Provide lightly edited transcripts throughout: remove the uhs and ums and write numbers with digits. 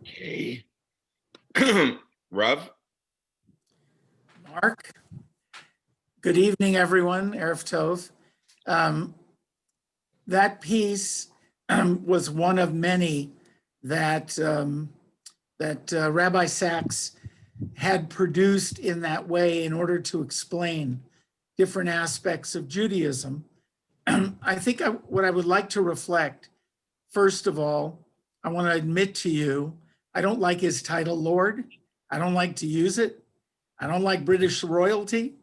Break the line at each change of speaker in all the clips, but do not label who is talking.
Okay. Rav?
Mark. Good evening, everyone. Erev Tov. That piece was one of many that Rabbi Sachs had produced in that way in order to explain different aspects of Judaism. I think what I would like to reflect, first of all, I want to admit to you, I don't like his title, Lord. I don't like to use it. I don't like British royalty.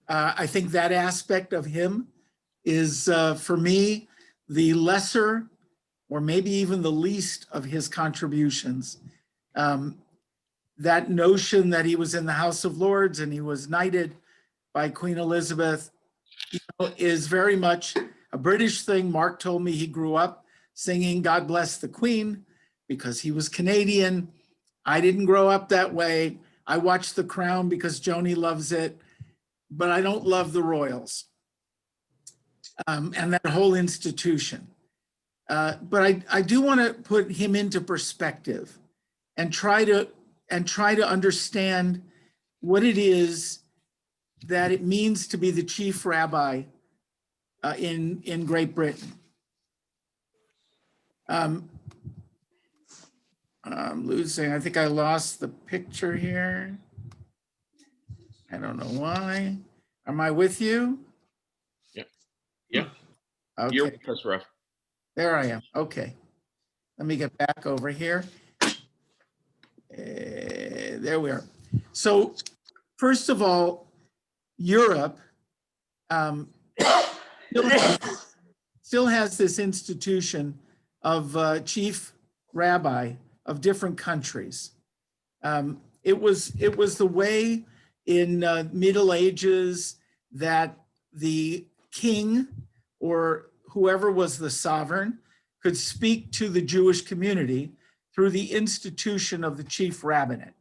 I think that aspect of him is, for me, the lesser or maybe even the least of his contributions. That notion that he was in the House of Lords and he was knighted by Queen Elizabeth, is very much a British thing. Mark told me he grew up singing God Bless the Queen because he was Canadian. I didn't grow up that way. I watched The Crown because Joni loves it, but I don't love the royals and that whole institution. But I do want to put him into perspective and try to understand what it is that it means to be the chief rabbi in Great Britain. I'm losing, I think I lost the picture here. I don't know why. Am I with you?
Yeah.
Okay.
You're with us, Rav.
There I am. Okay. Let me get back over here. There we are. So first of all, Europe still has this institution of chief rabbi of different countries. It was the way in Middle Ages that the king or whoever was the sovereign could speak to the Jewish community through the institution of the Chief Rabbinate.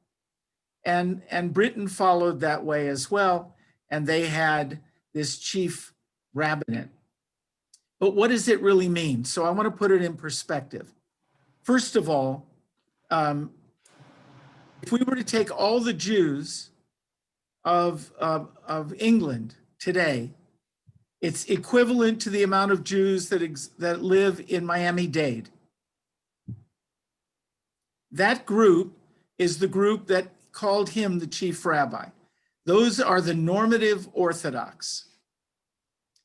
And Britain followed that way as well, and they had this Chief Rabbinate. But what does it really mean? So I want to put it in perspective. First of all, if we were to take all the Jews of England today, it's equivalent to the amount of Jews that live in Miami-Dade. That group is the group that called him the chief rabbi. Those are the normative Orthodox.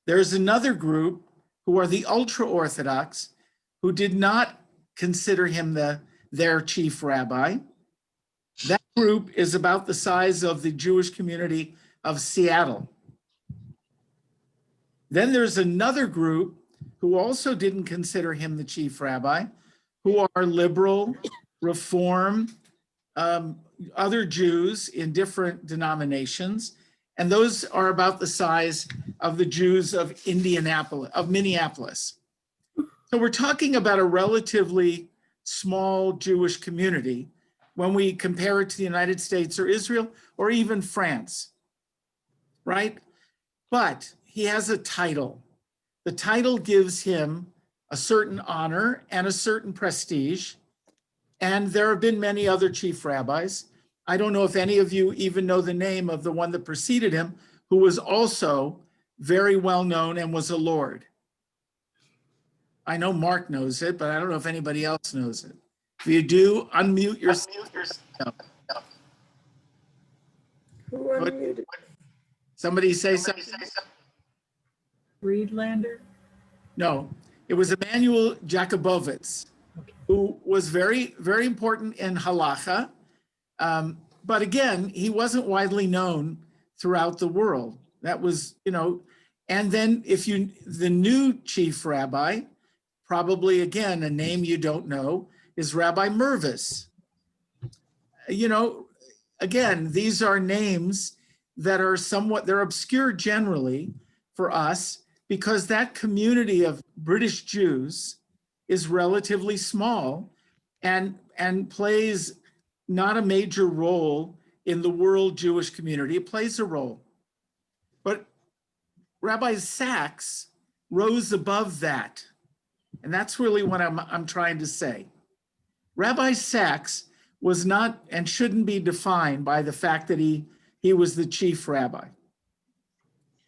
There's another group who are the ultra-Orthodox who did not consider him their chief rabbi. That group is about the size of the Jewish community of Seattle. Then there's another group who also didn't consider him the chief rabbi, who are liberal, reform, other Jews in different denominations. And those are about the size of the Jews of Minneapolis. So we're talking about a relatively small Jewish community when we compare it to the United States or Israel or even France, right? But he has a title. The title gives him a certain honor and a certain prestige. And there have been many other chief rabbis. I don't know if any of you even know the name of the one that preceded him, who was also very well known and was a lord. I know Mark knows it, but I don't know if anybody else knows it. If you do, unmute yourself.
Who unmuted?
Somebody say something.
Friedlander?
No, it was Emanuel Jakubowicz, who was very, very important in halacha. But again, he wasn't widely known throughout the world. That was, and then the new chief rabbi, probably again, a name you don't know, is Rabbi Mervis. Again, these are names that are they're obscure generally for us because that community of British Jews is relatively small and plays not a major role in the world Jewish community. It plays a role. But Rabbi Sachs rose above that. And that's really what I'm trying to say. Rabbi Sachs was not and shouldn't be defined by the fact that he was the chief rabbi.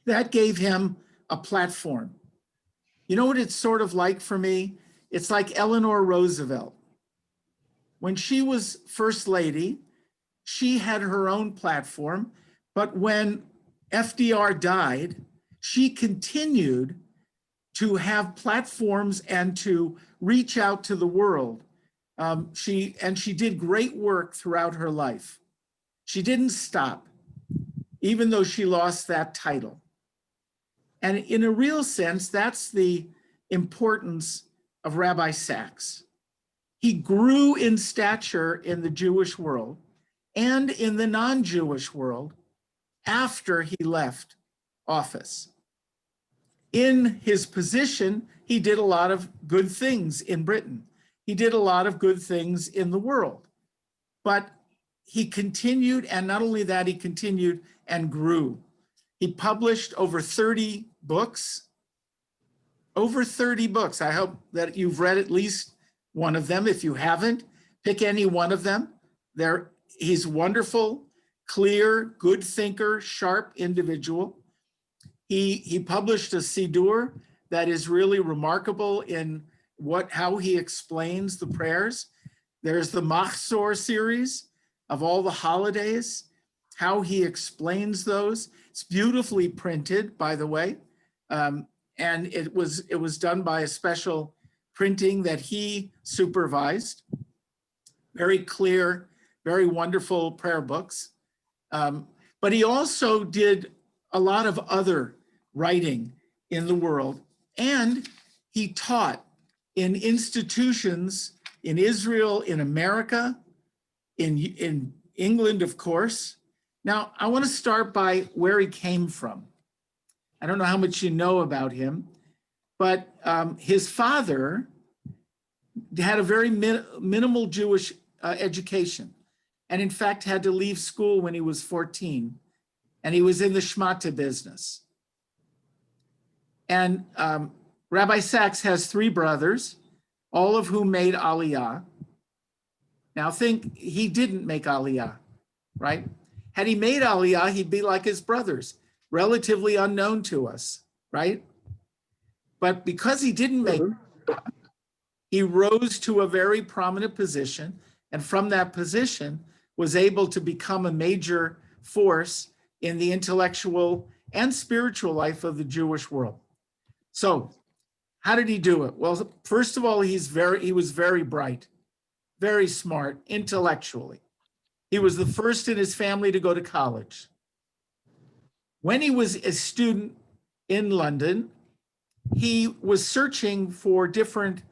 That gave him a platform. You know what it's sort of like for me? It's like Eleanor Roosevelt. When she was first lady, she had her own platform, but when FDR died, she continued to have platforms and to reach out to the world. She did great work throughout her life. She didn't stop, even though she lost that title. And in a real sense, that's the importance of Rabbi Sachs. He grew in stature in the Jewish world and in the non-Jewish world after he left office. In his position, he did a lot of good things in Britain. He did a lot of good things in the world. But he continued, and not only that, he continued and grew. He published over 30 books. Over 30 books. I hope that you've read at least one of them. If you haven't, pick any one of them. He's wonderful, clear, good thinker, sharp individual. He published a Siddur that is really remarkable in how he explains the prayers. There's the Machzor series of all the holidays, how he explains those. It's beautifully printed, by the way. And it was done by a special printing that he supervised. Very clear, very wonderful prayer books. But he also did a lot of other writing in the world. And he taught in institutions in Israel, in America, in England, of course. Now, I want to start by where he came from. I don't know how much you know about him, but his father had a very minimal Jewish education, and in fact had to leave school when he was 14, and he was in the shmata business. And Rabbi Sachs has 3 brothers, all of whom made Aliyah. Now think, he didn't make Aliyah, right? Had he made Aliyah, he'd be like his brothers, relatively unknown to us, right? But because he didn't make Aliyah, he rose to a very prominent position, and from that position was able to become a major force in the intellectual and spiritual life of the Jewish world. So how did he do it? Well, first of all, he was very bright, very smart intellectually. He was the first in his family to go to college. When he was a student in London, he was searching for different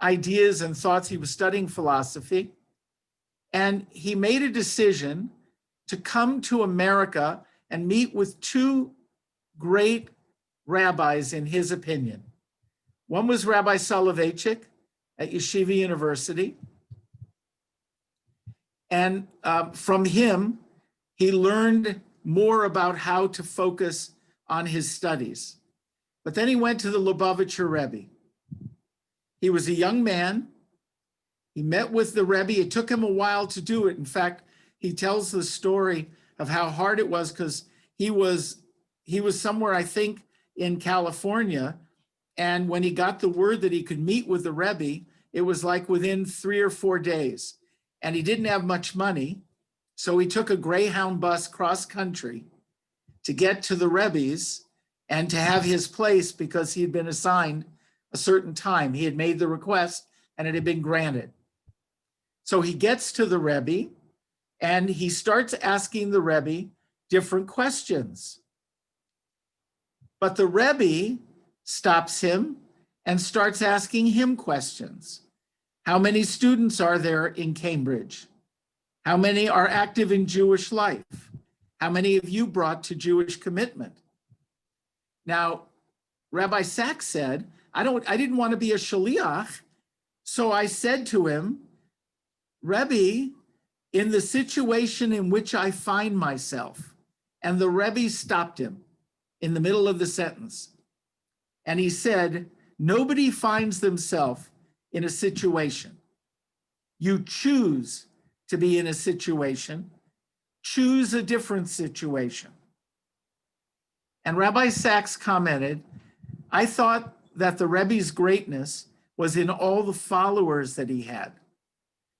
ideas and thoughts. He was studying philosophy, and he made a decision to come to America and meet with 2 great rabbis in his opinion. One was Rabbi Soloveitchik at Yeshiva University. And from him, he learned more about how to focus on his studies. But then he went to the Lubavitcher Rebbe. He was a young man. He met with the Rebbe. It took him a while to do it. In fact, he tells the story of how hard it was because he was somewhere, I think, in California. And when he got the word that he could meet with the Rebbe, it was like within 3 or 4 days. And he didn't have much money. So he took a Greyhound bus cross country to get to the Rebbe's and to have his place because he had been assigned a certain time. He had made the request and it had been granted. So he gets to the Rebbe and he starts asking the Rebbe different questions. But the Rebbe stops him and starts asking him questions. How many students are there in Cambridge? How many are active in Jewish life? How many have you brought to Jewish commitment? Now, Rabbi Sachs said, I didn't want to be a shaliach, so I said to him, Rebbe, in the situation in which I find myself, and the Rebbe stopped him in the middle of the sentence. And he said, nobody finds themselves in a situation You choose to be in a situation, choose a different situation. And Rabbi Sachs commented, I thought that the Rebbe's greatness was in all the followers that he had.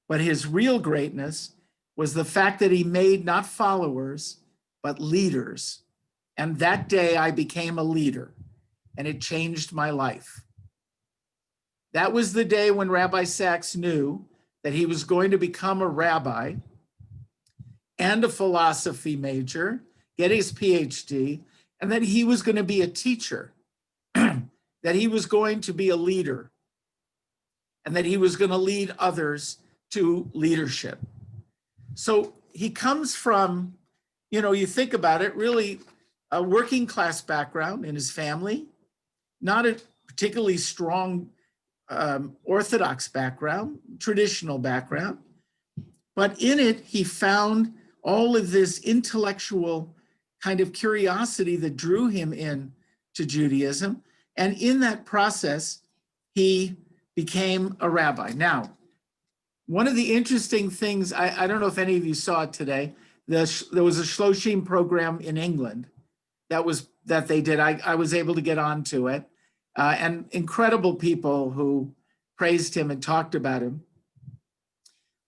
But his real greatness was the fact that he made not followers, but leaders. And that day I became a leader, and it changed my life. That was the day when Rabbi Sachs knew that he was going to become a rabbi and a philosophy major, get his PhD, and that he was going to be a teacher, that he was going to be a leader, and that he was going to lead others to leadership. So he comes from, you think about it, really a working class background in his family, not a particularly strong Orthodox background, traditional background, but in it, he found all of this intellectual kind of curiosity that drew him in to Judaism. And in that process, he became a rabbi. Now, one of the interesting things, I don't know if any of you saw it today, there was a Shloshim program in England that they did. I was able to get onto it, and incredible people who praised him and talked about him.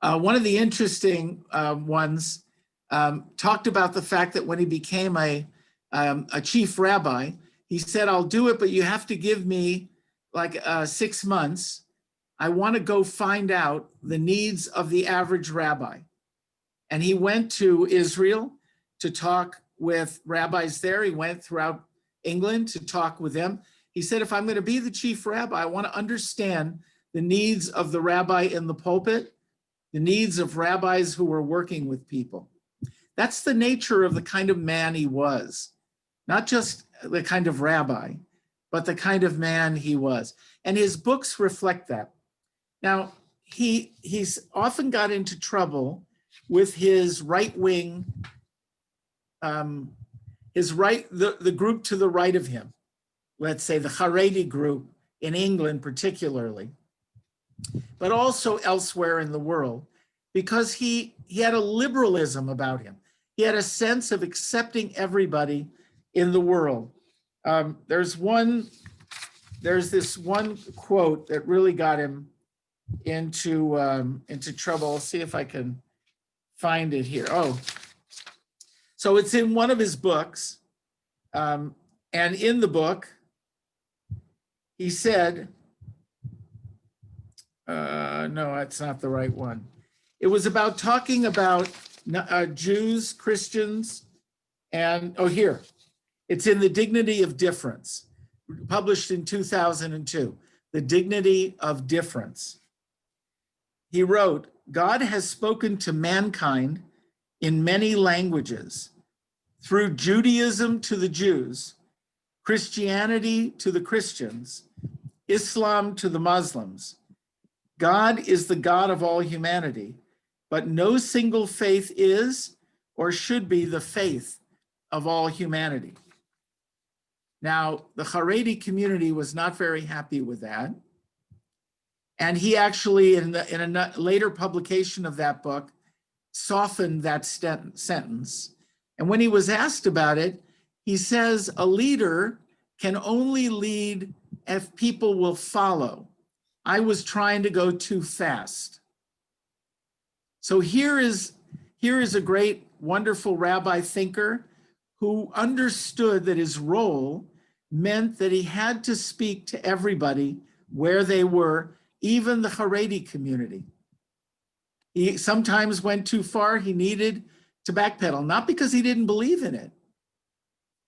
One of the interesting ones talked about the fact that when he became a chief rabbi, he said, I'll do it, but you have to give me like 6 months. I want to go find out the needs of the average rabbi. And he went to Israel to talk with rabbis there. He went throughout England to talk with them. He said, if I'm going to be the chief rabbi, I want to understand the needs of the rabbi in the pulpit, the needs of rabbis who were working with people. That's the nature of the kind of man he was, not just the kind of rabbi, but the kind of man he was. And his books reflect that. Now, he's often got into trouble with his right-wing, the group to the right of him, let's say the Haredi group in England particularly, but also elsewhere in the world, because he had a liberalism about him. He had a sense of accepting everybody in the world. There's this one quote that really got him into trouble. I'll see if I can find it here. Oh, so it's in one of his books, and in the book, he said, no, that's not the right one. It was about talking about Jews, Christians, and, here. It's in The Dignity of Difference, published in 2002, The Dignity of Difference. He wrote, God has spoken to mankind in many languages, through Judaism to the Jews, Christianity to the Christians, Islam to the Muslims. God is the God of all humanity, but no single faith is or should be the faith of all humanity. Now, the Haredi community was not very happy with that. And he actually, in a later publication of that book, softened that sentence. And when he was asked about it, he says, a leader can only lead if people will follow. I was trying to go too fast. So here is a great, wonderful rabbi thinker who understood that his role meant that he had to speak to everybody where they were, even the Haredi community. He sometimes went too far. He needed to backpedal, not because he didn't believe in it,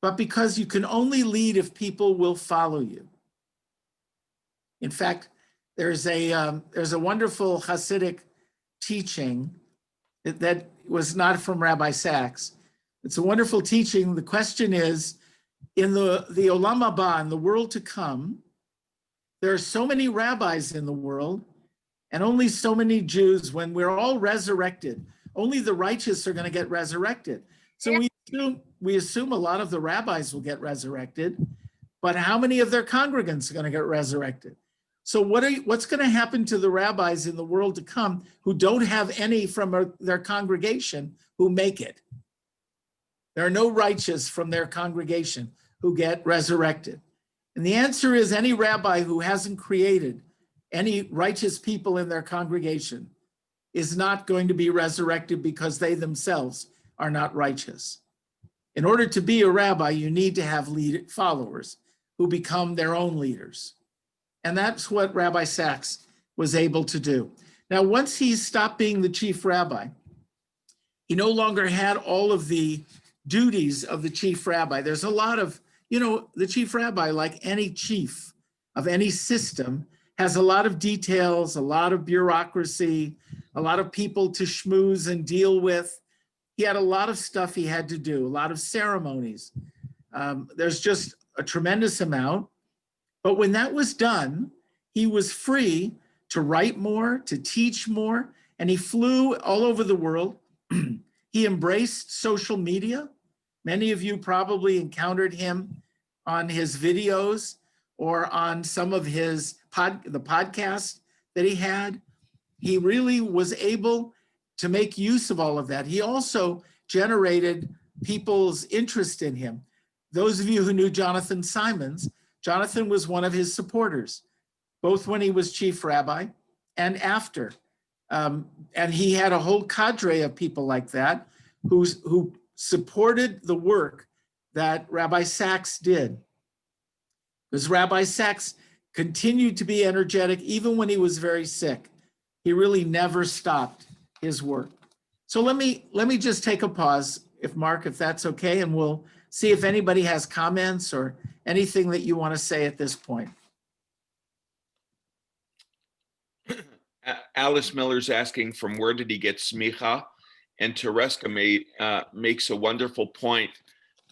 but because you can only lead if people will follow you. In fact, there's a wonderful Hasidic teaching that was not from Rabbi Sachs. It's a wonderful teaching. The question is, in the Olam Haba, in the world to come, there are so many rabbis in the world and only so many Jews. When we're all resurrected, only the righteous are going to get resurrected. So we assume a lot of the rabbis will get resurrected, but how many of their congregants are going to get resurrected? So what's going to happen to the rabbis in the world to come who don't have any from their congregation who make it? There are no righteous from their congregation who get resurrected. And the answer is any rabbi who hasn't created any righteous people in their congregation is not going to be resurrected because they themselves are not righteous. In order to be a rabbi, you need to have followers who become their own leaders. And that's what Rabbi Sacks was able to do. Now, once he stopped being the chief rabbi, he no longer had all of the duties of the chief rabbi. There's a lot of, the chief rabbi, like any chief of any system, has a lot of details, a lot of bureaucracy, a lot of people to schmooze and deal with. He had a lot of stuff he had to do, a lot of ceremonies. There's just a tremendous amount. But when that was done, he was free to write more, to teach more, and he flew all over the world. He embraced social media. Many of you probably encountered him on his videos or on some of his the podcasts that he had. He really was able to make use of all of that. He also generated people's interest in him. Those of you who knew Jonathan Simons, Jonathan was one of his supporters, both when he was chief rabbi and after. And he had a whole cadre of people like that who supported the work that Rabbi Sacks did. Because Rabbi Sacks continued to be energetic even when he was very sick. He really never stopped his work. So let me just take a pause, if that's okay, and we'll see if anybody has comments or anything that you want to say at this point.
Alice Miller's asking from where did he get smicha, and Tereska makes a wonderful point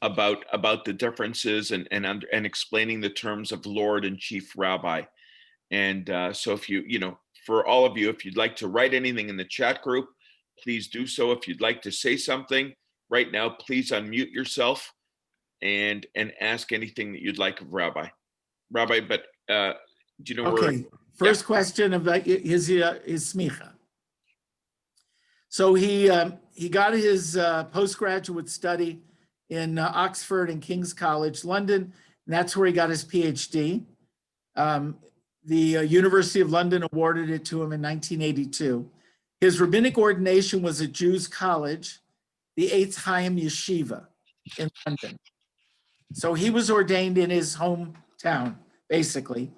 about the differences and explaining the terms of Lord and Chief Rabbi. And so if for all of you, if you'd like to write anything in the chat group, please do so. If you'd like to say something right now, please unmute yourself and ask anything that you'd like of Rabbi. Rabbi, but do you know where?
Okay, first question about his smicha. So he got his postgraduate study in Oxford and King's College, London, and that's where he got his PhD. The University of London awarded it to him in 1982. His rabbinic ordination was at Jews College, the Eitz Chaim Yeshiva in London. So he was ordained in his hometown, basically,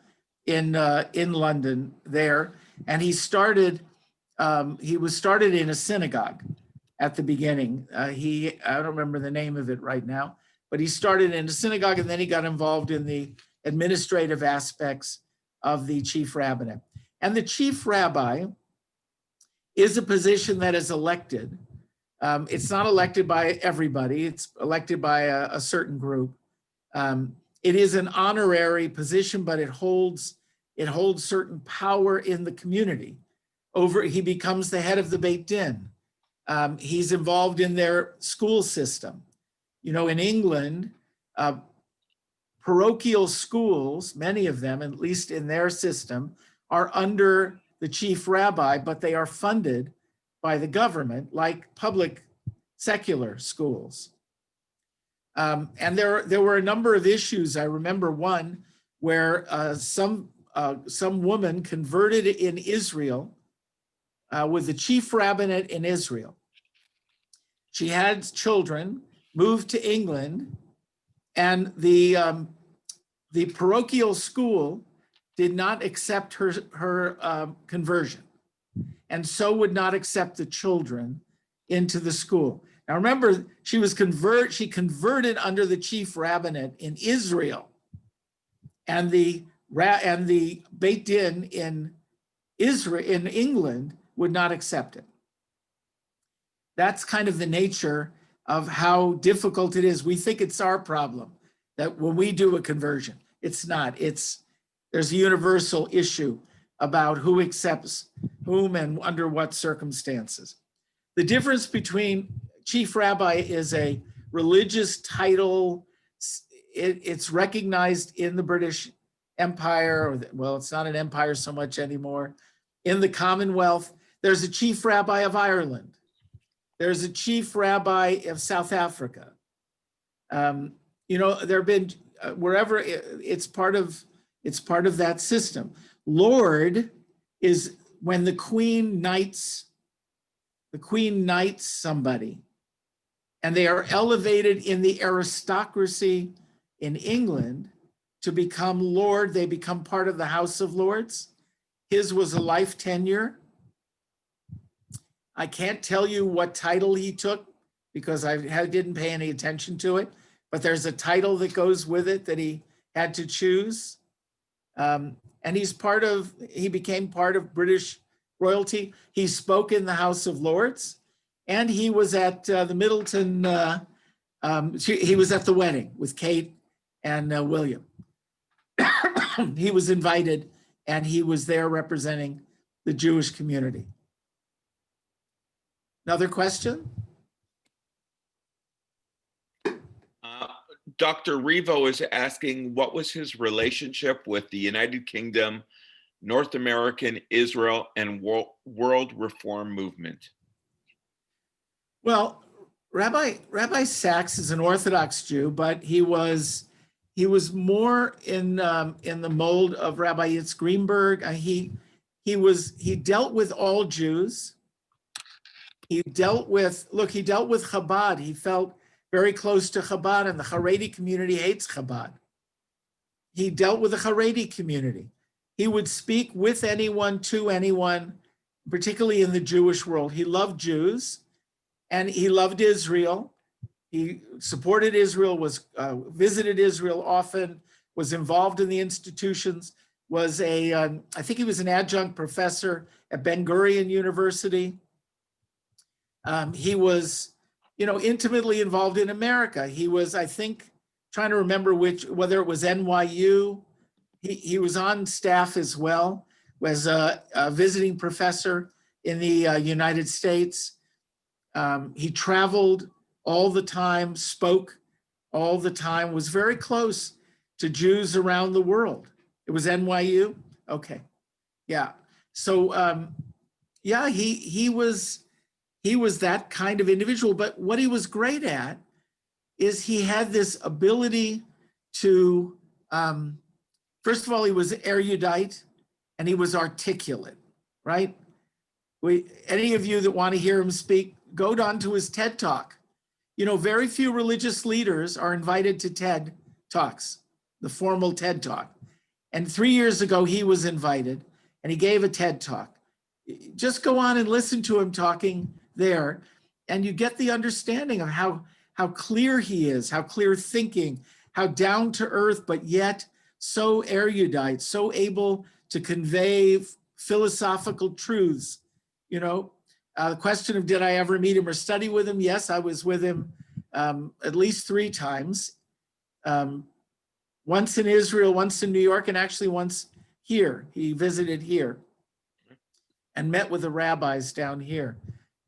in London there. And he was started in a synagogue at the beginning. I don't remember the name of it right now, but he started in a synagogue and then he got involved in the administrative aspects of the chief rabbinate. And the chief rabbi is a position that is elected. It's not elected by everybody. It's elected by a certain group. It is an honorary position, but it holds certain power in the community. He becomes the head of the Beit Din. He's involved in their school system. In England, parochial schools, many of them, at least in their system, are under the chief rabbi, but they are funded by the government, like public secular schools. And there were a number of issues. I remember one where some woman converted in Israel with the chief rabbinate in Israel. She had children, moved to England, and the parochial school did not accept her conversion, and so would not accept the children into the school. Now remember, she converted under the chief rabbinate in Israel, and the Beit Din in England would not accept it. That's kind of the nature of how difficult it is. We think it's our problem that when we do a conversion, it's not. There's a universal issue about who accepts whom and under what circumstances. The difference between chief rabbi is a religious title. It's recognized in the British empire, well, it's not an empire so much anymore, in the Commonwealth. There's a chief rabbi of Ireland. There's a chief rabbi of South Africa. There have been wherever it's part of that system. Lord is when the queen knights somebody, and they are elevated in the aristocracy in England to become Lord. They become part of the House of Lords. His was a life tenure. I can't tell you what title he took because I didn't pay any attention to it, but there's a title that goes with it that he had to choose. And he became part of British royalty. He spoke in the House of Lords, and he was at the Middleton, he was at the wedding with Kate and William. He was invited, and he was there representing the Jewish community. Another question?
Dr. Revo is asking, what was his relationship with the United Kingdom, North American, Israel, and world reform movement?
Well, Rabbi Sachs is an Orthodox Jew, but he was more in the mold of Rabbi Yitzhak Greenberg. He dealt with all Jews. He dealt with Chabad. He felt very close to Chabad, and the Haredi community hates Chabad. He dealt with the Haredi community. He would speak with anyone, to anyone, particularly in the Jewish world. He loved Jews, and he loved Israel. He supported Israel, visited Israel often, was involved in the institutions, I think he was an adjunct professor at Ben Gurion University. He was, intimately involved in America. He was, I think, trying to remember whether it was NYU. He was on staff as well, was a visiting professor in the United States. He traveled all the time, spoke all the time, was very close to Jews around the world. It was NYU? Okay, yeah. So, he was that kind of individual, but what he was great at is he had this ability to, first of all, he was erudite and he was articulate, right? Any of you that want to hear him speak, go down to his TED Talk. Very few religious leaders are invited to TED Talks, the formal TED Talk. And 3 years ago, he was invited and he gave a TED Talk. Just go on and listen to him talking there, and you get the understanding of how clear he is, how clear thinking, how down to earth, but yet so erudite, so able to convey philosophical truths. The question of did I ever meet him or study with him? Yes, I was with him at least 3 times. Once in Israel, once in New York, and actually once here. He visited here and met with the rabbis down here.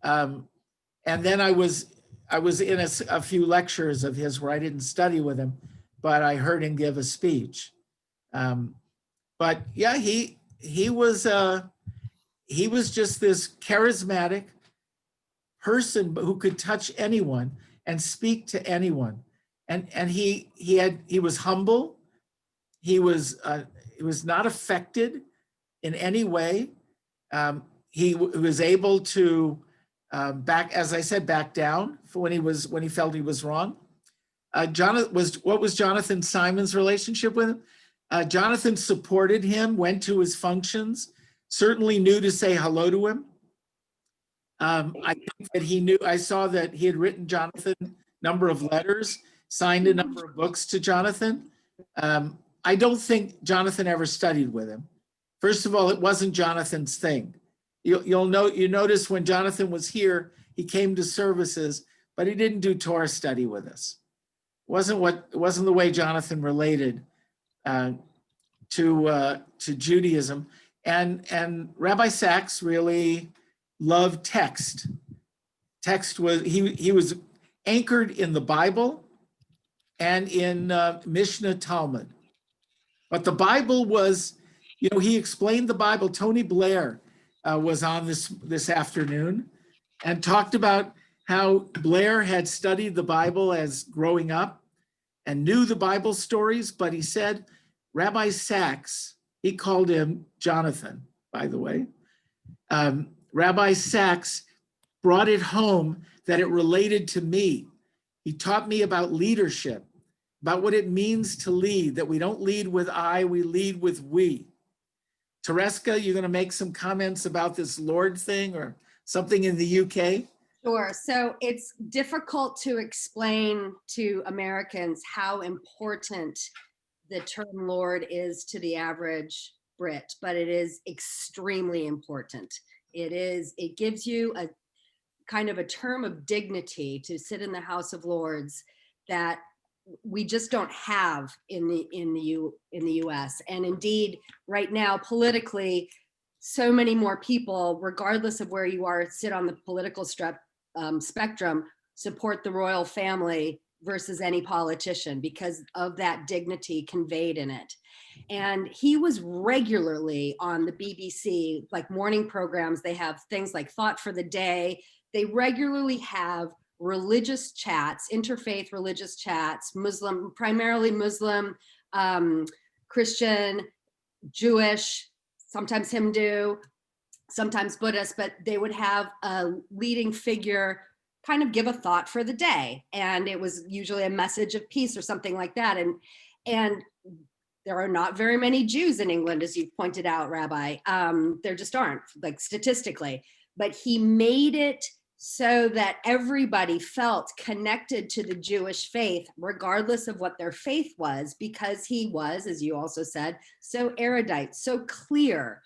And then I was in a few lectures of his where I didn't study with him, but I heard him give a speech. But yeah, he was just this charismatic person who could touch anyone and speak to anyone. And he was humble. He was not affected in any way. He was able to back down for when he felt he was wrong. What was Jonathan Simon's relationship with him? Jonathan supported him, went to his functions, certainly knew to say hello to him. I think that he knew. I saw that he had written Jonathan a number of letters, signed a number of books to Jonathan. I don't think Jonathan ever studied with him. First of all, it wasn't Jonathan's thing. You notice when Jonathan was here, he came to services, but he didn't do Torah study with us. It wasn't the way Jonathan related to Judaism. And Rabbi Sachs really loved text. Text was he was anchored in the Bible and in Mishnah Talmud. But the Bible was, he explained the Bible. Tony Blair was on this afternoon and talked about how Blair had studied the Bible as growing up and knew the Bible stories, but he said Rabbi Sachs, he called him Jonathan, by the way. Rabbi Sachs brought it home that it related to me. He taught me about leadership, about what it means to lead, that we don't lead with I, we lead with we. Tereska, you're going to make some comments about this Lord thing or something in the UK?
Sure. So it's difficult to explain to Americans how important the term Lord is to the average Brit, but it is extremely important. It gives you a kind of a term of dignity to sit in the House of Lords that we just don't have in the US. And indeed, right now, politically, so many more people, regardless of where you are, sit on the political spectrum, support the royal family versus any politician because of that dignity conveyed in it. And he was regularly on the BBC, like morning programs. They have things like Thought for the Day. They regularly have religious chats, interfaith religious chats, Muslim, primarily Muslim, Christian, Jewish, sometimes Hindu, sometimes Buddhist, but they would have a leading figure kind of give a thought for the day. And it was usually a message of peace or something like that. And there are not very many Jews in England, as you pointed out, Rabbi. There just aren't, like statistically. But he made it so that everybody felt connected to the Jewish faith, regardless of what their faith was, because he was, as you also said, so erudite, so clear,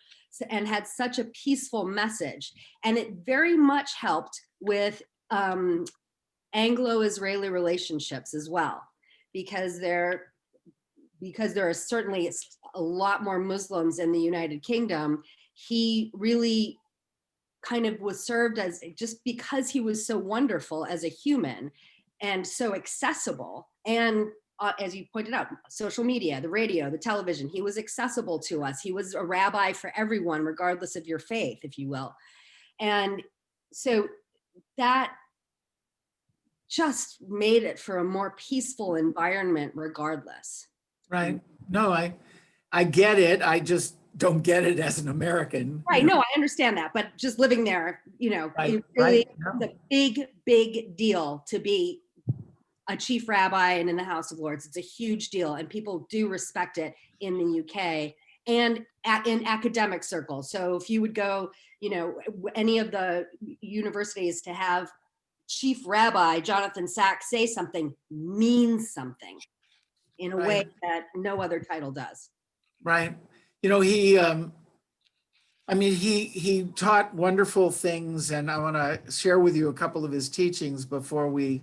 and had such a peaceful message. And it very much helped with Anglo-Israeli relationships as well, because there are certainly a lot more Muslims in the United Kingdom. He really kind of was served as, just because he was so wonderful as a human and so accessible. And as you pointed out, social media, the radio, the television, he was accessible to us. He was a rabbi for everyone, regardless of your faith, if you will. And so that just made it for a more peaceful environment regardless.
Right. No, I get it. I just don't get it as an American.
Right. No, I understand that. But just living there,
Right,
it really,
right. No.
it's a big, big deal to be a chief rabbi and in the House of Lords. It's a huge deal. And people do respect it in the UK and in academic circles. So if you would go, any of the universities to have Chief Rabbi Jonathan Sachs say something means something in a way that no other title does.
Right. He taught wonderful things, and I want to share with you a couple of his teachings before we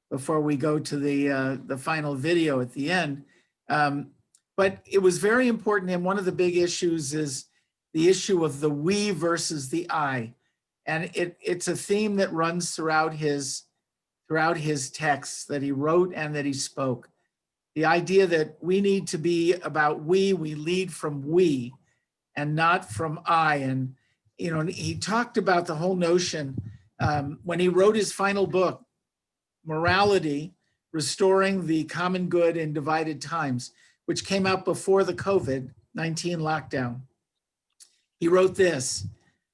go to the final video at the end. But it was very important, and one of the big issues is the issue of the we versus the I. And it's a theme that runs throughout his texts that he wrote and that he spoke. The idea that we need to be about we lead from we and not from I. And, he talked about the whole notion when he wrote his final book, Morality, Restoring the Common Good in Divided Times, which came out before the COVID-19 lockdown. He wrote this: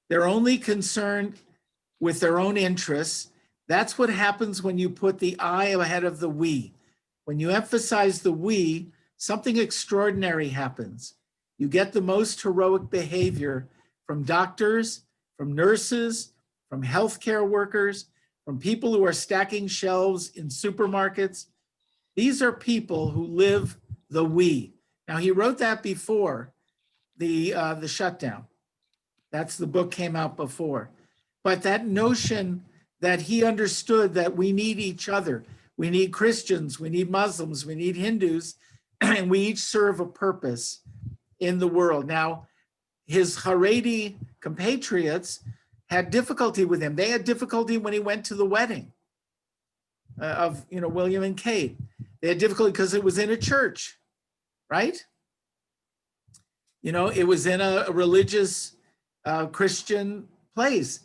they're only concerned with their own interests. That's what happens when you put the I ahead of the we. When you emphasize the we, something extraordinary happens. You get the most heroic behavior from doctors, from nurses, from healthcare workers, from people who are stacking shelves in supermarkets. These are people who live the we. Now, he wrote that before the shutdown. The book came out before. But that notion that he understood that we need each other. We need Christians, we need Muslims, we need Hindus, and we each serve a purpose in the world. Now, his Haredi compatriots had difficulty with him. They had difficulty when he went to the wedding of William and Kate. They had difficulty because it was in a church, right? It was in a religious Christian place.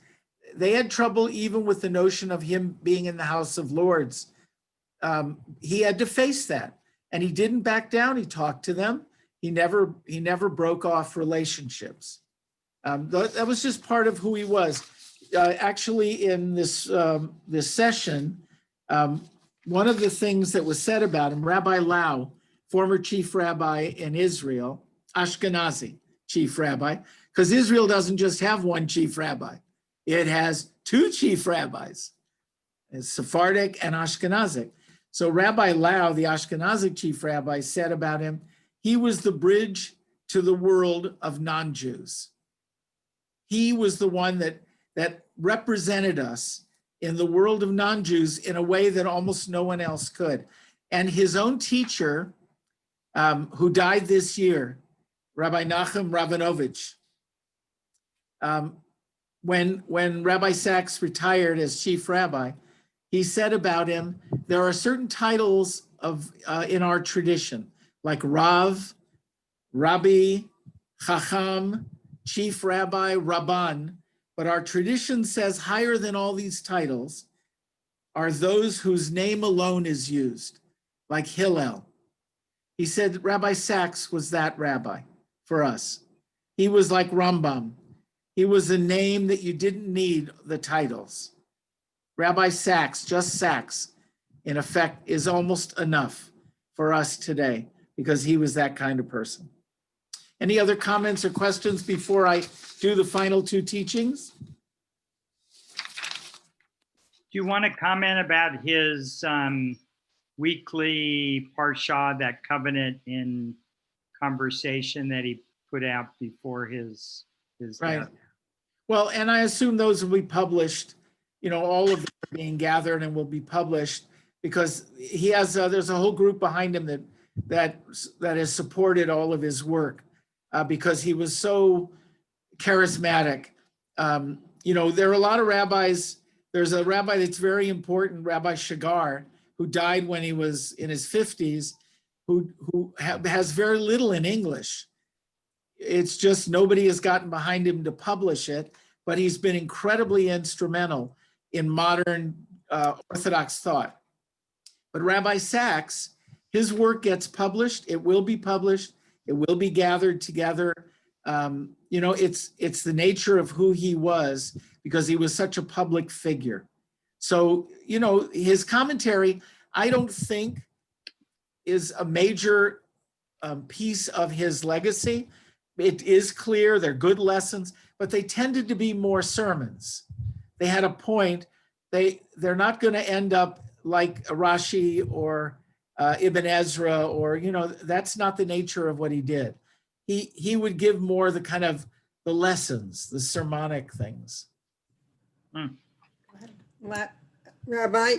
They had trouble even with the notion of him being in the House of Lords. He had to face that, and he didn't back down. He talked to them. He never broke off relationships. That was just part of who he was. Actually, in this session, one of the things that was said about him, Rabbi Lau, former chief rabbi in Israel, Ashkenazi chief rabbi, because Israel doesn't just have one chief rabbi. It has two chief rabbis, Sephardic and Ashkenazic. So Rabbi Lau, the Ashkenazic chief rabbi, said about him, he was the bridge to the world of non-Jews. He was the one that represented us in the world of non-Jews in a way that almost no one else could. And his own teacher, who died this year, Rabbi Nachum Rabinovich, when Rabbi Sachs retired as chief rabbi, he said about him, there are certain titles in our tradition, like Rav, Rabbi, Chacham, chief rabbi, Rabban, but our tradition says higher than all these titles are those whose name alone is used, like Hillel. He said Rabbi Sachs was that rabbi for us. He was like Rambam. He was a name that you didn't need the titles. Rabbi Sachs, just Sachs, in effect, is almost enough for us today because he was that kind of person. Any other comments or questions before I do the final two teachings?
Do you want to comment about his weekly parsha, that covenant in conversation that he put out before his
Right.
death?
Well, and I assume those will be published, all of them are being gathered and will be published because he has, there's a whole group behind him that has supported all of his work because he was so charismatic. There are a lot of rabbis. There's a rabbi that's very important, Rabbi Shagar, who died when he was in his 50s, who has very little in English. It's just nobody has gotten behind him to publish it, but he's been incredibly instrumental in modern Orthodox thought. But Rabbi Sachs, his work gets published. It will be published. It will be gathered together. It's the nature of who he was because he was such a public figure. So, his commentary, I don't think is a major piece of his legacy. It is clear, they're good lessons, but they tended to be more sermons. They had a point. They're not going to end up like Rashi or Ibn Ezra or, that's not the nature of what he did. He would give more the kind of the lessons, the sermonic things.
Rabbi,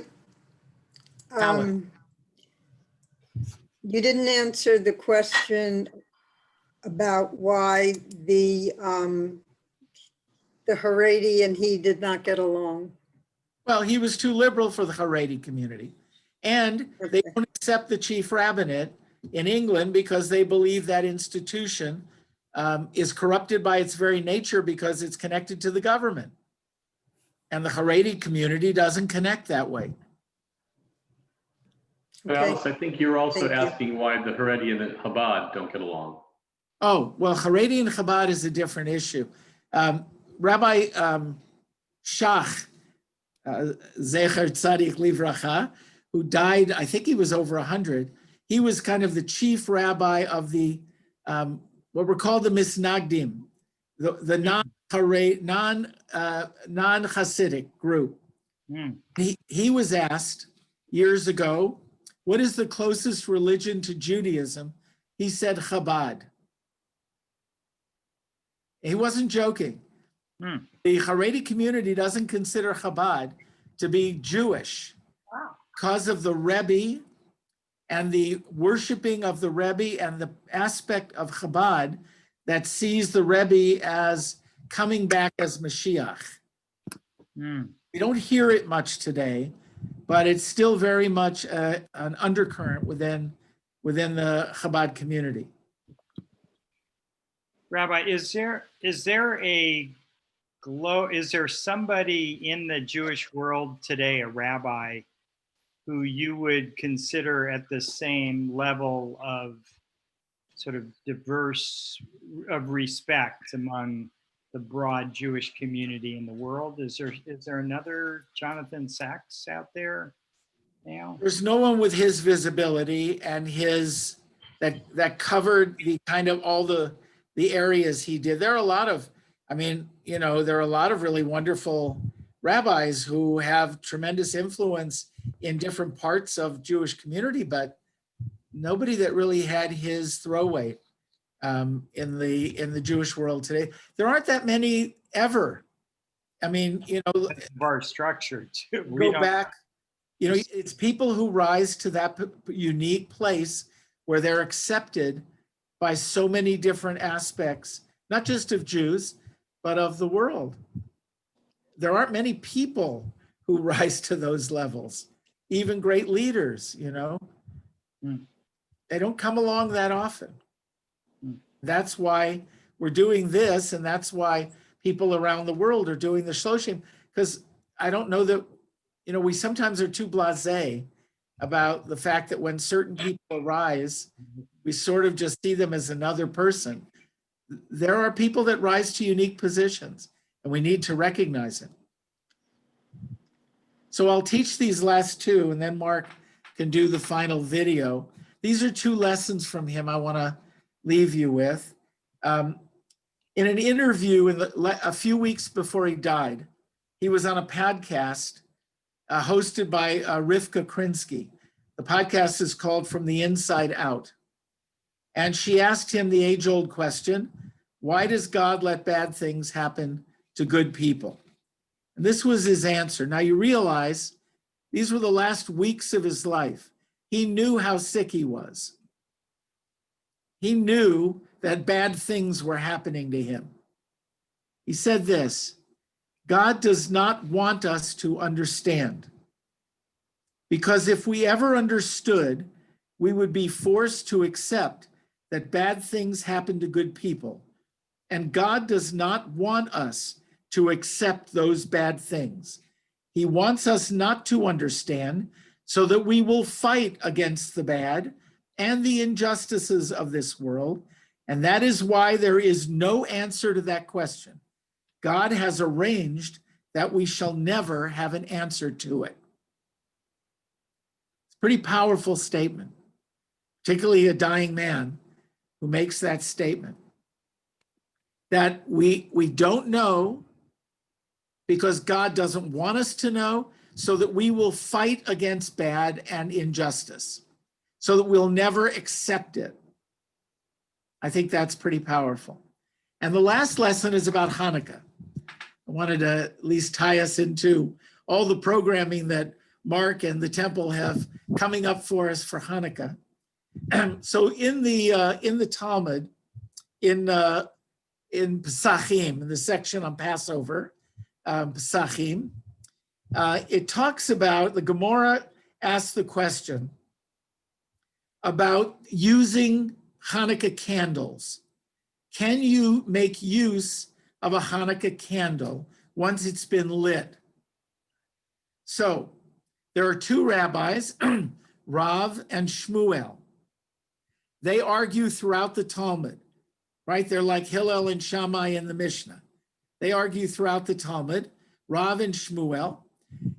you didn't answer the question about why the Haredi and he did not get along.
Well, he was too liberal for the Haredi community. And they don't accept the Chief Rabbinate in England because they believe that institution is corrupted by its very nature because it's connected to the government. And the Haredi community doesn't connect that way.
Okay.
Alice, I think you're also
Thank you.
asking why the Haredi and the Chabad don't get along.
Oh, well, Haredi and Chabad is a different issue. Rabbi Shach, Zecher Tzadik Livracha, who died, I think he was over 100, he was kind of the chief rabbi of the, what were called the Misnagdim, the non-Hasidic group. He was asked years ago, what is the closest religion to Judaism? He said Chabad. He wasn't joking. The Haredi community doesn't consider Chabad to be Jewish because of the Rebbe and the worshiping of the Rebbe and the aspect of Chabad that sees the Rebbe as coming back as Mashiach. We don't hear it much today, but it's still very much an undercurrent within the Chabad community.
Rabbi, is there somebody in the Jewish world today, a rabbi, who you would consider at the same level of sort of of respect among the broad Jewish community in the world? Is there another Jonathan Sachs out there now?
There's no one with his visibility and that covered the kind of all the areas he did. There are a lot of, there are a lot of really wonderful rabbis who have tremendous influence in different parts of Jewish community, but nobody that really had his throw weight in the Jewish world today. There aren't that many ever.
That's our structure too.
Go back, it's people who rise to that unique place where they're accepted by so many different aspects, not just of Jews, but of the world. There aren't many people who rise to those levels, even great leaders, They don't come along that often. That's why we're doing this, and that's why people around the world are doing the shloshim, because I don't know that, we sometimes are too blasé about the fact that when certain people arise, we sort of just see them as another person. There are people that rise to unique positions, and we need to recognize it. So I'll teach these last two, and then Mark can do the final video. These are two lessons from him I want to leave you with. In an interview a few weeks before he died, he was on a podcast hosted by Rivka Krinsky. The podcast is called From the Inside Out. And she asked him the age-old question, why does God let bad things happen to good people? And this was his answer. Now you realize these were the last weeks of his life. He knew how sick he was. He knew that bad things were happening to him. He said this, God does not want us to understand, because if we ever understood, we would be forced to accept that bad things happen to good people, and God does not want us to accept those bad things. He wants us not to understand so that we will fight against the bad and the injustices of this world, and that is why there is no answer to that question. God has arranged that we shall never have an answer to it. It's a pretty powerful statement, particularly a dying man who makes that statement. That we don't know because God doesn't want us to know, so that we will fight against bad and injustice, so that we'll never accept it. I think that's pretty powerful. And the last lesson is about Hanukkah. I wanted to at least tie us into all the programming that Mark and the temple have coming up for us for Hanukkah. So in the Talmud, in Pesachim, in the section on Passover, Pesachim, it talks about, the Gemara asks the question about using Hanukkah candles. Can you make use of a Hanukkah candle once it's been lit? So there are two rabbis, Rav and Shmuel. They argue throughout the Talmud, right? They're like Hillel and Shammai in the Mishnah. They argue throughout the Talmud, Rav and Shmuel.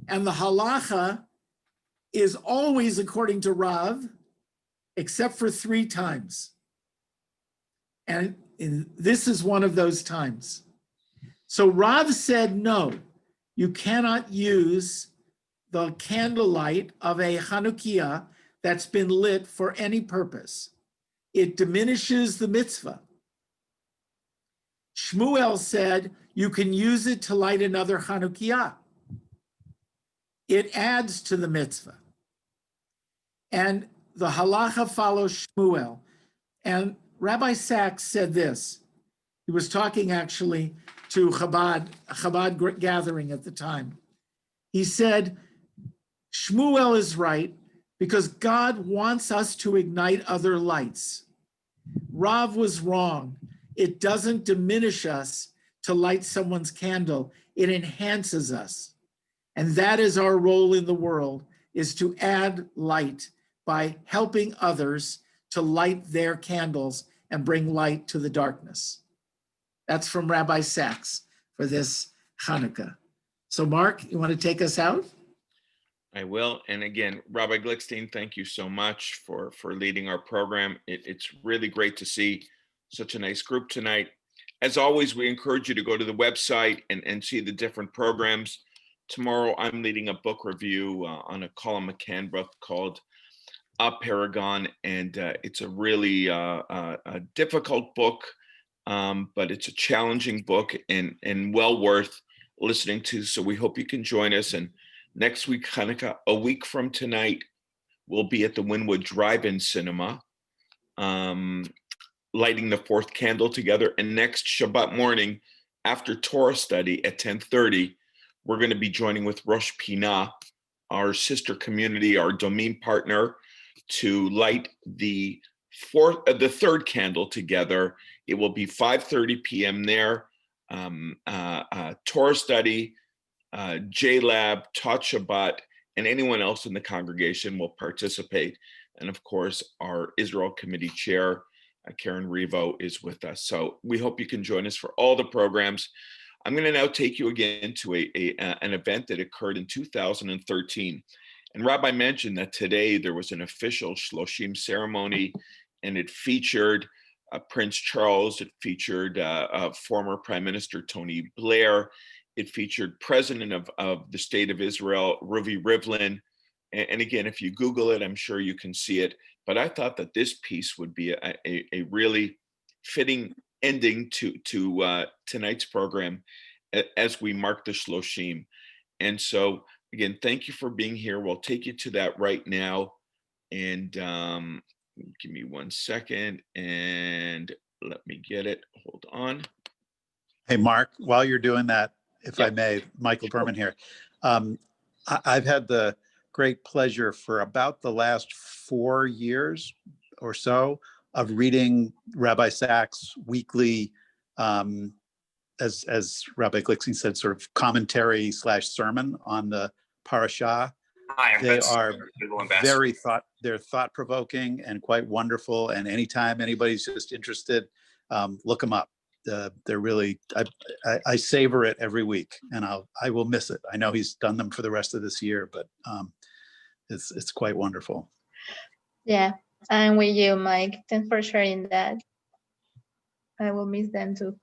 And the halacha is always according to Rav, except for 3 times. And this is one of those times. So Rav said, no, you cannot use the candlelight of a Chanukiah that's been lit for any purpose. It diminishes the mitzvah. Shmuel said, you can use it to light another Chanukiah. It adds to the mitzvah. And the halacha follows Shmuel. And Rabbi Sachs said this. He was talking actually to a Chabad gathering at the time. He said, Shmuel is right because God wants us to ignite other lights. Rav was wrong. it doesn't diminish us to light someone's candle. It enhances us. And that is our role in the world, is to add light by helping others to light their candles and bring light to the darkness. That's from Rabbi Sachs for this Hanukkah. So Mark, you want to take us out?
I will. And again, Rabbi Glickstein, thank you so much for leading our program. It's really great to see such a nice group tonight. As always, we encourage you to go to the website and see the different programs. Tomorrow, I'm leading a book review on a Colin McCann book called Paragon, and it's a really a difficult book, but it's a challenging book and well worth listening to. So we hope you can join us. And next week, Hanukkah, a week from tonight, we'll be at the Wynwood Drive-In Cinema, lighting the fourth candle together. And next Shabbat morning, after Torah study at 10:30, we're going to be joining with Rosh Pinah, our sister community, our Domim partner, to light the third candle together. It will be 5:30 p.m. there. Torah study, J-Lab, Tot Shabbat, and anyone else in the congregation will participate. And of course, our Israel Committee Chair, Karen Revo, is with us. So we hope you can join us for all the programs. I'm going to now take you again to an event that occurred in 2013. And Rabbi mentioned that today there was an official Shloshim ceremony, and it featured Prince Charles. It featured former Prime Minister Tony Blair. It featured President of the State of Israel, Ruvi Rivlin. And again, if you Google it, I'm sure you can see it. But I thought that this piece would be a really fitting ending to tonight's program as we mark the Shloshim. And so, again, thank you for being here. We'll take you to that right now. And give me 1 second and let me get it. Hold on.
Hey, Mark, while you're doing that, if
Yeah.
I may, Michael Berman here. I've had the great pleasure for about the last 4 years or so of reading Rabbi Sachs' weekly, as Rabbi Glickstein said, sort of commentary / sermon on the parashah. They are they're thought-provoking and quite wonderful. And anytime anybody's just interested, look them up. They're really, I savor it every week, and I will miss it. I know he's done them for the rest of this year, but it's quite wonderful.
Yeah, I'm with you, Mike. Thanks for sharing that. I will miss them too.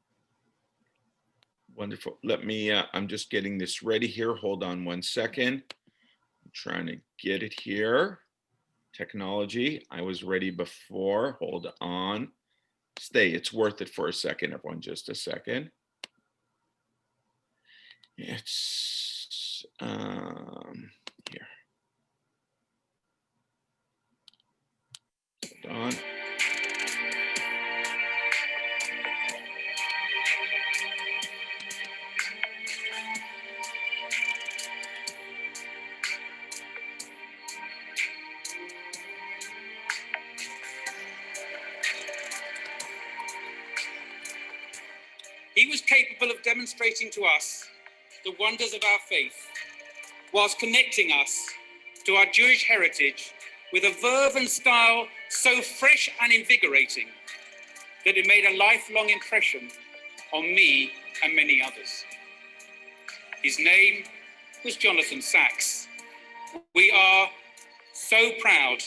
Wonderful. Let me, I'm just getting this ready here. Hold on 1 second. I'm trying to get it here. Technology. I was ready before. Hold on. Stay. It's worth it for a second, everyone. Just a second. It's here. Hold on.
He was capable of demonstrating to us the wonders of our faith, whilst connecting us to our Jewish heritage with a verve and style so fresh and invigorating that it made a lifelong impression on me and many others. His name was Jonathan Sachs. We are so proud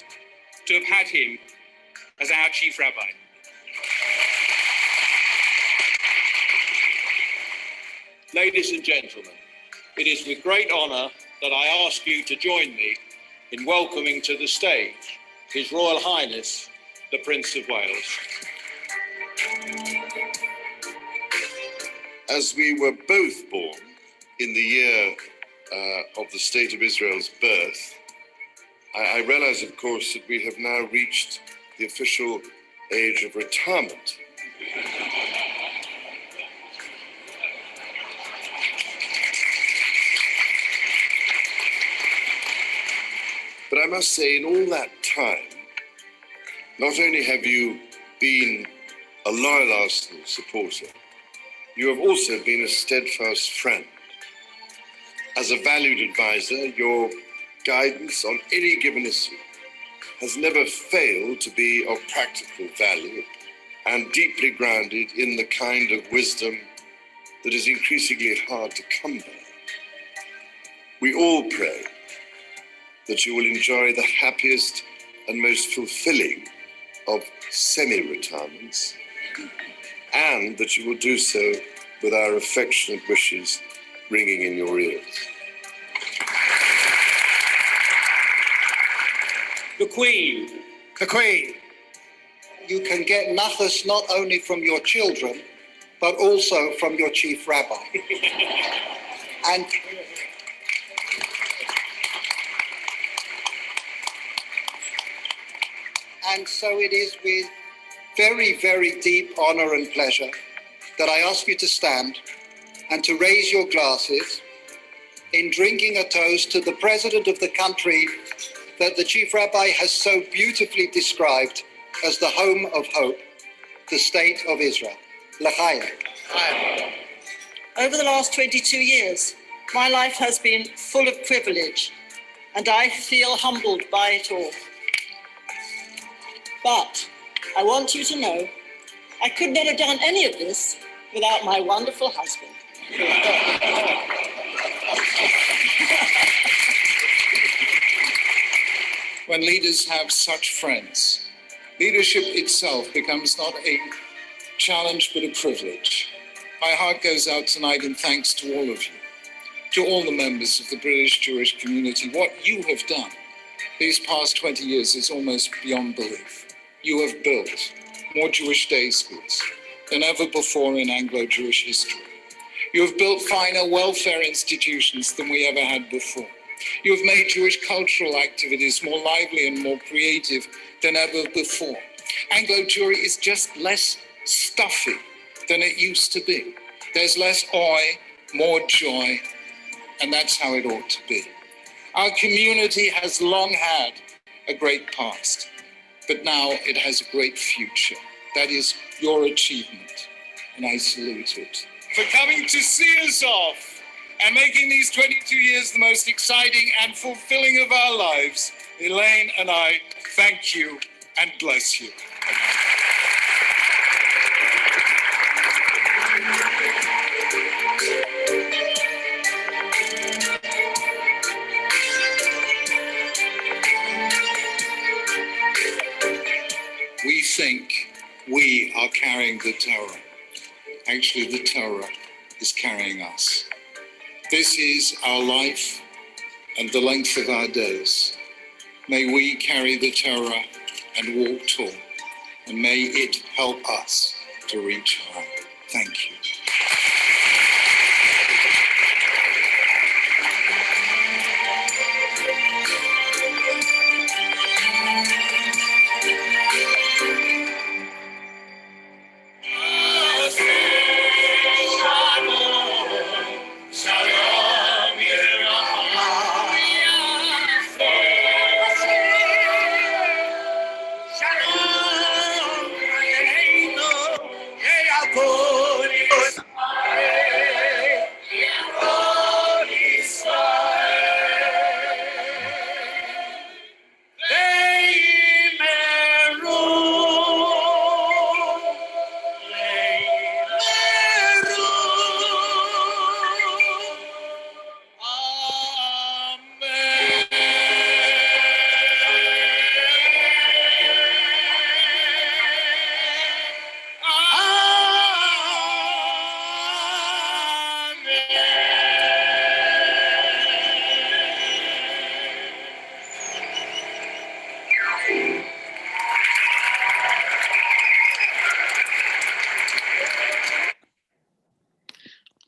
to have had him as our Chief Rabbi.
Ladies and gentlemen, it is with great honour that I ask you to join me in welcoming to the stage His Royal Highness, the Prince of Wales.
As we were both born in the year of the State of Israel's birth, I realize, of course, that we have now reached the official age of retirement. But I must say, in all that time, not only have you been a loyal Arsenal supporter, you have also been a steadfast friend. As a valued advisor, your guidance on any given issue has never failed to be of practical value and deeply grounded in the kind of wisdom that is increasingly hard to come by. We all pray that you will enjoy the happiest and most fulfilling of semi-retirements, and that you will do so with our affectionate wishes ringing in your ears.
The Queen.
The Queen. You can get nachas not only from your children, but also from your Chief Rabbi. And so it is with very, very deep honor and pleasure that I ask you to stand and to raise your glasses in drinking a toast to the President of the country that the Chief Rabbi has so beautifully described as the home of hope, the state of Israel. L'chaim.
Over the last 22 years, my life has been full of privilege, and I feel humbled by it all. But I want you to know I could not have done any of this without my wonderful husband.
When leaders have such friends, leadership itself becomes not a challenge but a privilege. My heart goes out tonight in thanks to all of you, to all the members of the British Jewish community. What you have done these past 20 years is almost beyond belief. You have built more Jewish day schools than ever before in Anglo-Jewish history. You have built finer welfare institutions than we ever had before. You have made Jewish cultural activities more lively and more creative than ever before. Anglo-Jewry is just less stuffy than it used to be. There's less oi, more joy, and that's how it ought to be. Our community has long had a great past, but now it has a great future. That is your achievement, and I salute it. For coming to see us off and making these 22 years the most exciting and fulfilling of our lives, Elaine and I thank you and bless you. We think we are carrying the Torah. Actually, the Torah is carrying us. This is our life and the length of our days. May we carry the Torah and walk tall, and may it help us to reach high. Thank you.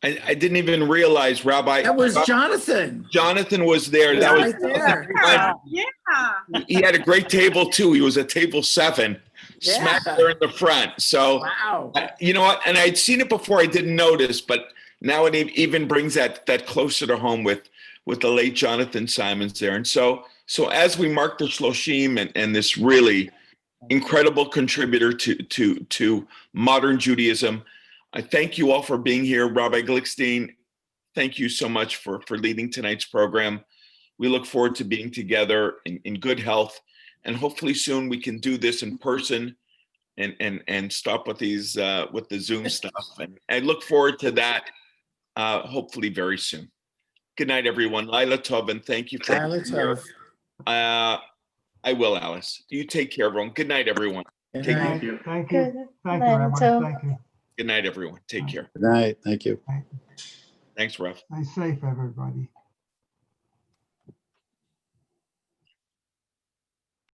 I didn't even realize, Rabbi.
That was Jonathan.
Jonathan was there. That was
right there.
Yeah.
He had a great table too. He was at table 7, smack there in the front. So,
Wow.
you know what? And I'd seen it before. I didn't notice, but now it even brings that closer to home with the late Jonathan Simons there. And so as we mark the Shloshim and this really incredible contributor to modern Judaism. I thank you all for being here. Rabbi Glickstein, thank you so much for leading tonight's program. We look forward to being together in good health, and hopefully soon we can do this in person and stop with these with the Zoom stuff. And I look forward to that hopefully very soon. Good night, everyone. Laila Tov, and thank you for
Laila
being here.
Tov.
I will, Alice. You take care, everyone. Good night, everyone.
Good
Take
night.
care.
Thank you.
Good
Thank you,
night,
Rabbi.
so-
Thank you.
Good night, everyone. Take care.
Good night. Thank you.
Thanks, Rev.
Stay safe, everybody.